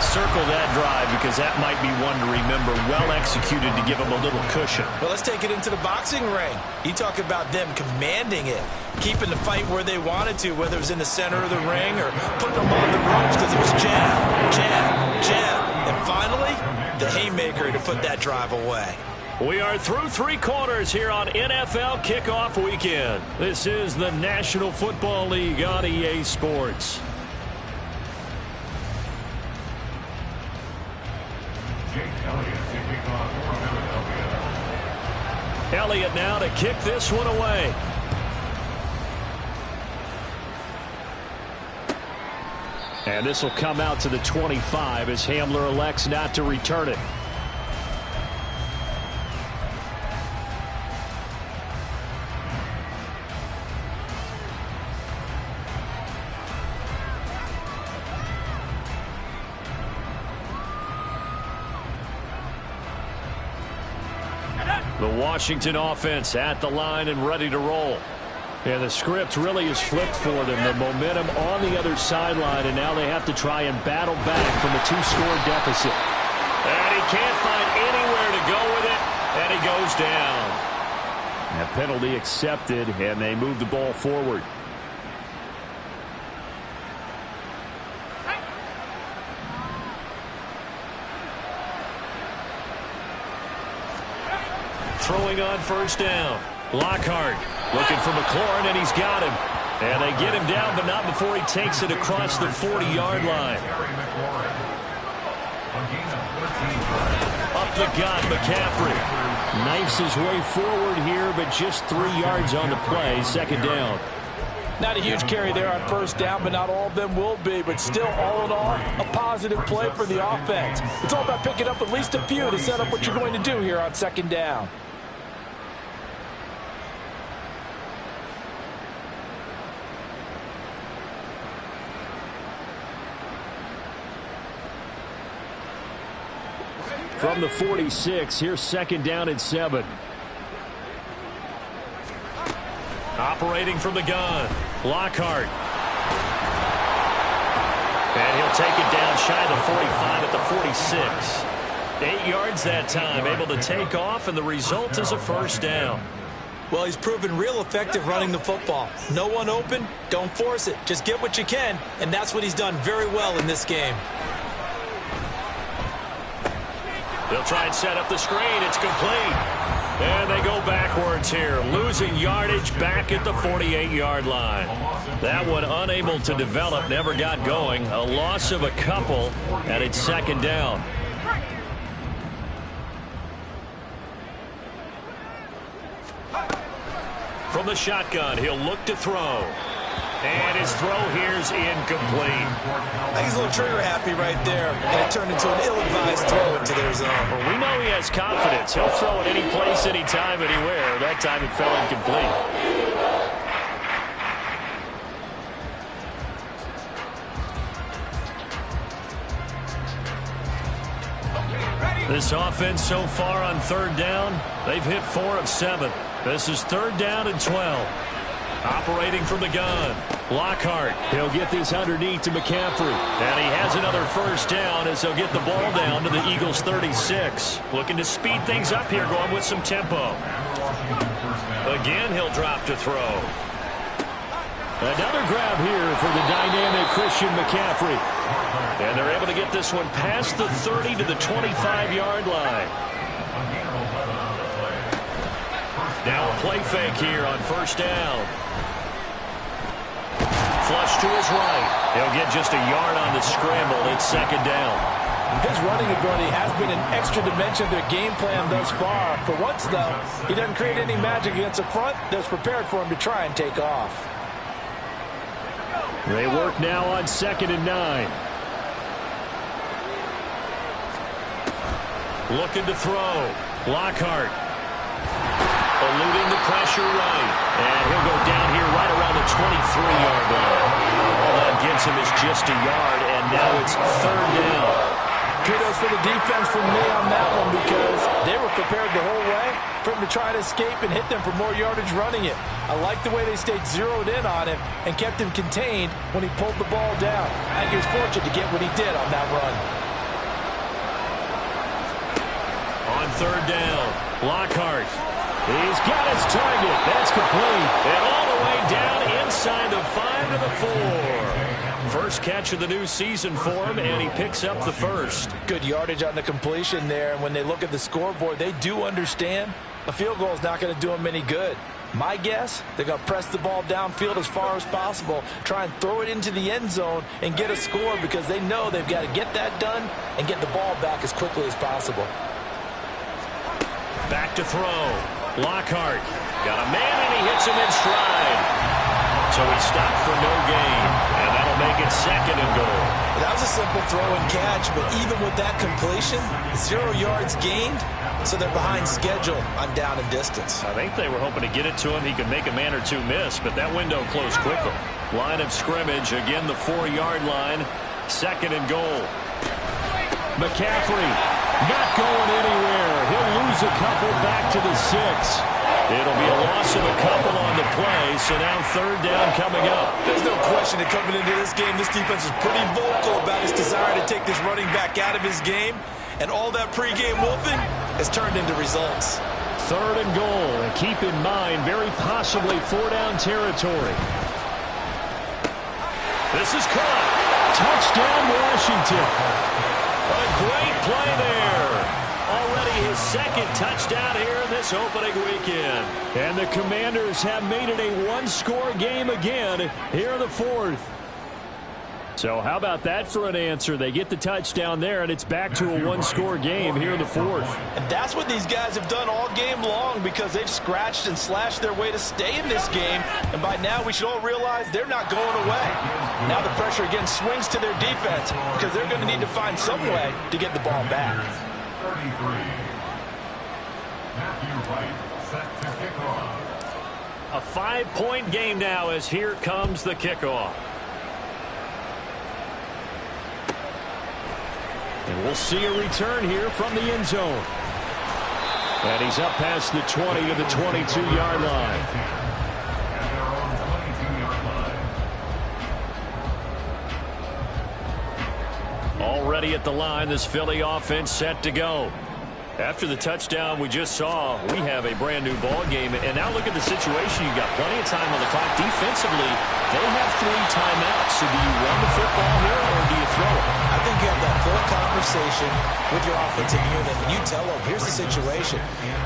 Circle that drive because that might be one to remember. Well executed to give them a little cushion. Well, let's take it into the boxing ring. You talk about them commanding it, keeping the fight where they wanted to, whether it was in the center of the ring or putting them on the ropes because it was jab, jab, jab. And finally, the haymaker to put that drive away. We are through three quarters here on NFL Kickoff Weekend. This is the National Football League on EA Sports. Elliott now to kick this one away. And this will come out to the 25 as Hamler elects not to return it. The Washington offense at the line and ready to roll. And the script really is flipped for them. The momentum on the other sideline, and now they have to try and battle back from a two-score deficit. And he can't find anywhere to go with it, and he goes down. That penalty accepted, and they move the ball forward. Throwing on first down. Lockhart looking for McLaurin, and he's got him. And they get him down, but not before he takes it across the 40-yard line. Up the gut, McCaffrey. Knifes his way forward here, but just 3 yards on the play. Second down. Not a huge carry there on first down, but not all of them will be. But still, all in all, a positive play for the offense. It's all about picking up at least a few to set up what you're going to do here on second down. From the 46, here's second down and 7. Operating from the gun, Lockhart. And he'll take it down shy of the 45 at the 46. 8 yards that time, able to take off, and the result is a first down. Well, he's proven real effective running the football. No one open, don't force it. Just get what you can, and that's what he's done very well in this game. They'll try and set up the screen. It's complete. And they go backwards here, losing yardage back at the 48-yard line. That one unable to develop, never got going. A loss of a couple, and it's second down. From the shotgun, he'll look to throw. And his throw here's incomplete. I think he's a little trigger happy right there, and it turned into an ill-advised throw into their zone. Well, we know he has confidence. He'll throw it any place, anytime, anywhere. That time it fell incomplete. This offense so far on third down, they've hit 4 of 7. This is third down and 12. Operating from the gun, Lockhart. He'll get this underneath to McCaffrey. And he has another first down as they'll get the ball down to the Eagles' 36. Looking to speed things up here, going with some tempo. Again, he'll drop to throw. Another grab here for the dynamic Christian McCaffrey. And they're able to get this one past the 30 to the 25-yard line. Now a play fake here on first down. Flush to his right. He'll get just a yard on the scramble. It's second down. His running ability has been an extra dimension of their game plan thus far. For once, though, he doesn't create any magic against the front that's prepared for him to try and take off. They work now on 2nd and 9. Looking to throw. Lockhart. Eluding the pressure right. And he'll go down here right around the 23-yard line. All that gives him is just a yard, and now it's third down. Kudos for the defense from me on that one, because they were prepared the whole way for him to try to escape and hit them for more yardage running it. I like the way they stayed zeroed in on him and kept him contained when he pulled the ball down. I think he was fortunate to get what he did on that run. On third down, Lockhart. He's got his target. That's complete. And all the way down inside the 5 to the 4. First catch of the new season for him, and he picks up the first. Good yardage on the completion there, and when they look at the scoreboard, they do understand a field goal is not going to do them any good. My guess, they're going to press the ball downfield as far as possible, try and throw it into the end zone and get a score, because they know they've got to get that done and get the ball back as quickly as possible. Back to throw. Lockhart got a man, and he hits him in stride. So he stopped for no gain, and that'll make it 2nd and goal. That was a simple throw and catch, but even with that completion, 0 yards gained, so they're behind schedule on down and distance. I think they were hoping to get it to him. He could make a man or two miss, but that window closed quickly. Line of scrimmage, again the 4-yard line, 2nd and goal. McCaffrey not going anywhere. He'll lose a couple back to the 6. It'll be a loss of a couple on the play, so now third down coming up. There's no question that coming into this game, this defense is pretty vocal about his desire to take this running back out of his game, and all that pregame wolfing has turned into results. Third and goal, and keep in mind, very possibly 4-down territory. This is caught. Touchdown, Washington. A great play there. Already his 2nd touchdown here in this opening weekend. And the Commanders have made it a one-score game again here in the 4th. So how about that for an answer? They get the touchdown there, and it's back to a one-score game here in the 4th. And that's what these guys have done all game long, because they've scratched and slashed their way to stay in this game. And by now, we should all realize they're not going away. Now the pressure again swings to their defense, because they're going to need to find some way to get the ball back. 33. Matthew Wright set to kick off. A 5-point game now, as here comes the kickoff. And we'll see a return here from the end zone. And he's up past the 20 to the 22-yard line. And they're on 22-yard line. Already at the line, this Philly offense set to go. After the touchdown we just saw, we have a brand new ball game. And now look at the situation. You've got plenty of time on the clock. Defensively, they have 3 timeouts. So do you run the football here, or do you throw it? I think you have that full conference conversation with your offensive unit, and you tell them, here's the situation.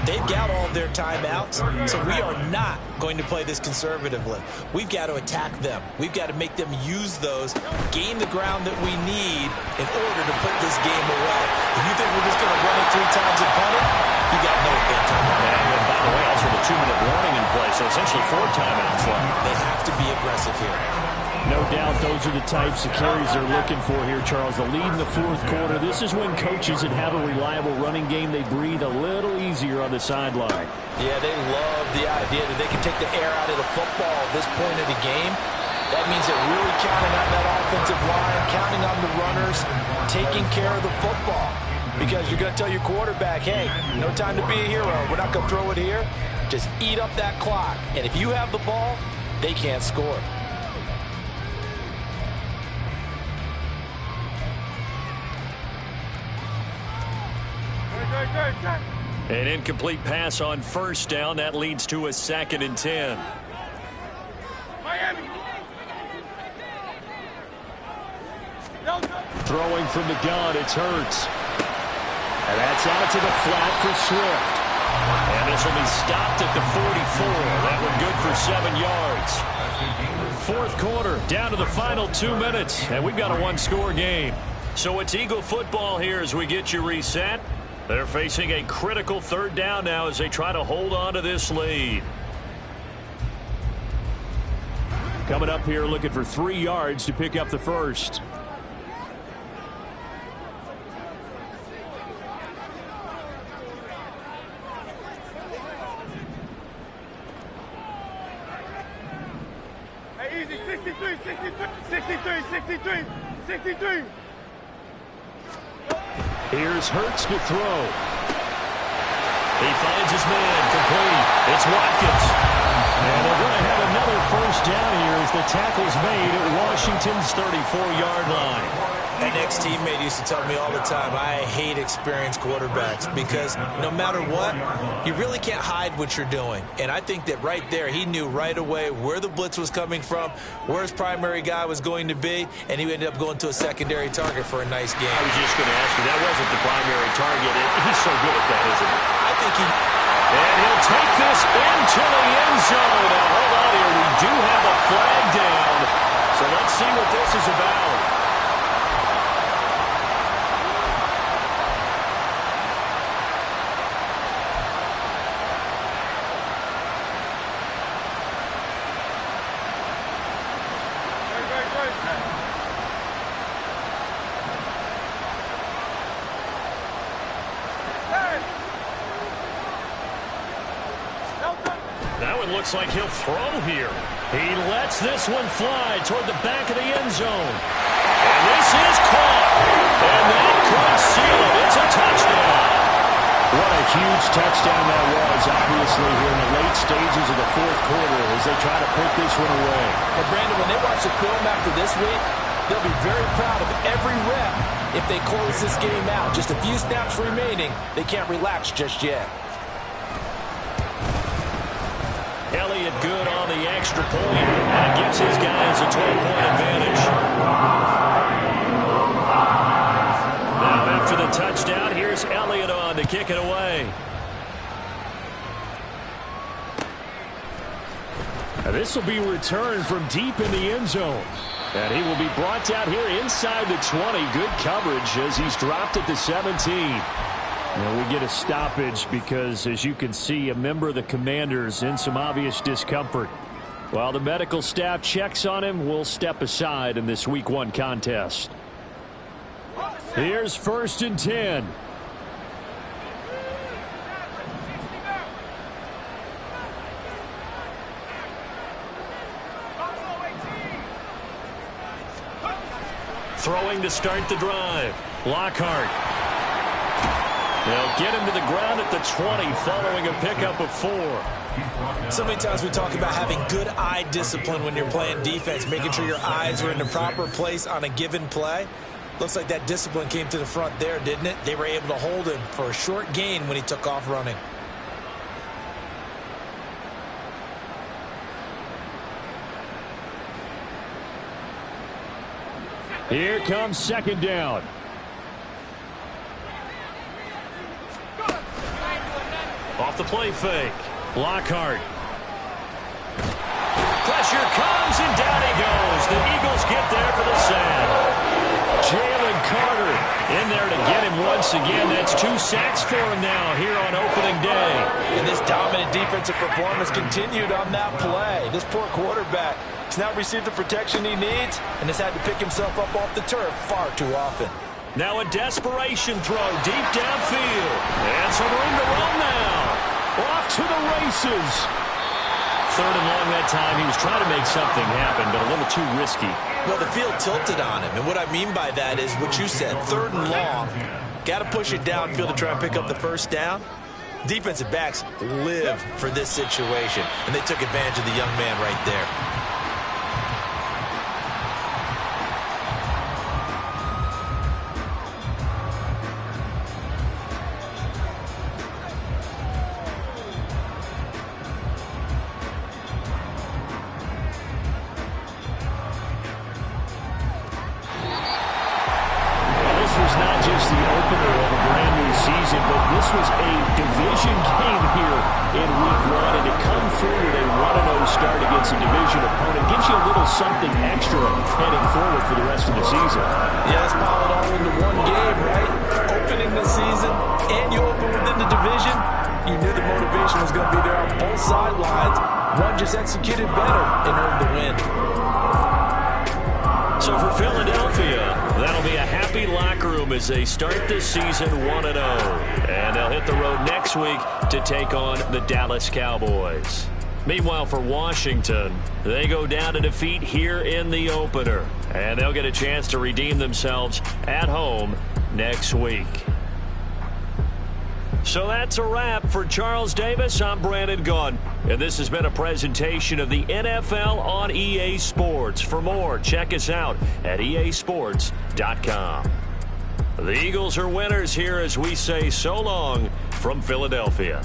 They've got all their timeouts, so we are not going to play this conservatively. We've got to attack them. We've got to make them use those, gain the ground that we need in order to put this game away. If you think we're just going to run it 3 times and punt it, you got no thinking. And by the way, also the 2-minute warning in play, so essentially 4 timeouts left. They have to be aggressive here. No doubt those are the types of carries they're looking for here, Charles. The lead in the 4th quarter. This is when coaches that have a reliable running game, they breathe a little easier on the sideline. Yeah, they love the idea that they can take the air out of the football at this point of the game. That means they're really counting on that offensive line, counting on the runners, taking care of the football. Because you're going to tell your quarterback, hey, no time to be a hero. We're not going to throw it here. Just eat up that clock. And if you have the ball, they can't score. An incomplete pass on 1st down. That leads to a 2nd and 10. Miami. Throwing from the gun, it's Hurts. And that's out to the flat for Swift. And this will be stopped at the 44. That one good for 7 yards. 4th quarter, down to the final 2 minutes. And we've got a 1-score game. So it's Eagle football here as we get you reset. They're facing a critical 3rd down now as they try to hold on to this lead. Coming up here looking for 3 yards to pick up the first. Hey, easy. 63, 63, 63, 63. Here's Hurts to throw. He finds his man complete. It's Watkins. And they're going to have another 1st down here as the tackle's made at Washington's 34-yard line. An ex-teammate used to tell me all the time, I hate experienced quarterbacks because no matter what, you really can't hide what you're doing. And I think that right there, he knew right away where the blitz was coming from, where his primary guy was going to be, and he ended up going to a secondary target for a nice game. I was just going to ask you, that wasn't the primary target. He's so good at that, isn't he? I think he... And he'll take this into the end zone. Now, hold on here. We do have a flag down. So let's see what this is about. That one looks like he'll throw here. He lets this one fly toward the back of the end zone. And this is caught. And that could seal it. It's a touchdown. What a huge touchdown that was, obviously, here in the late stages of the 4th quarter as they try to put this one away. Well, Brandon, when they watch the film after this week, they'll be very proud of every rep if they close this game out. Just a few snaps remaining. They can't relax just yet. Elliott good on the extra point, and it gives his guys a 12-point advantage. Now after the touchdown, here's Elliott on to kick it away. And this will be returned from deep in the end zone. And he will be brought down here inside the 20. Good coverage as he's dropped at the 17. Well, we get a stoppage because, as you can see, a member of the Commanders in some obvious discomfort. While the medical staff checks on him, we'll step aside in this Week 1 contest. Here's 1st and 10. Throwing to start the drive. Lockhart. They'll get him to the ground at the 20 following a pickup of 4. So many times we talk about having good eye discipline when you're playing defense, making sure your eyes are in the proper place on a given play. Looks like that discipline came to the front there, didn't it? They were able to hold him for a short gain when he took off running. Here comes 2nd down. Off the play fake. Lockhart. Pressure comes, and down he goes. The Eagles get there for the sack. Jalen Carter in there to get him once again. That's 2 sacks for him now here on opening day. And this dominant defensive performance continued on that play. This poor quarterback has now received the protection he needs and has had to pick himself up off the turf far too often. Now a desperation throw deep downfield. And some room to run now. Off to the races. 3rd and long that time. He was trying to make something happen, but a little too risky. Well, the field tilted on him, and what I mean by that is what you said, 3rd and long. Got to push it downfield to try and pick up the first down. Defensive backs live for this situation, and they took advantage of the young man right there. This was a division game here in Week 1, and to come through with a 1-0 start against a division opponent gives you a little something extra heading forward for the rest of the season. Yeah, let's pile it all into one game, right? Opening the season, and you open within the division. You knew the motivation was going to be there on both sidelines. One just executed better and earned the win. So for Philadelphia, that'll be a happy locker room as they start this season 1-0. And they'll hit the road next week to take on the Dallas Cowboys. Meanwhile, for Washington, they go down to defeat here in the opener. And they'll get a chance to redeem themselves at home next week. So that's a wrap for Charles Davis. I'm Brandon Gunn. And this has been a presentation of the NFL on EA Sports. For more, check us out at easports.com. The Eagles are winners here as we say so long from Philadelphia.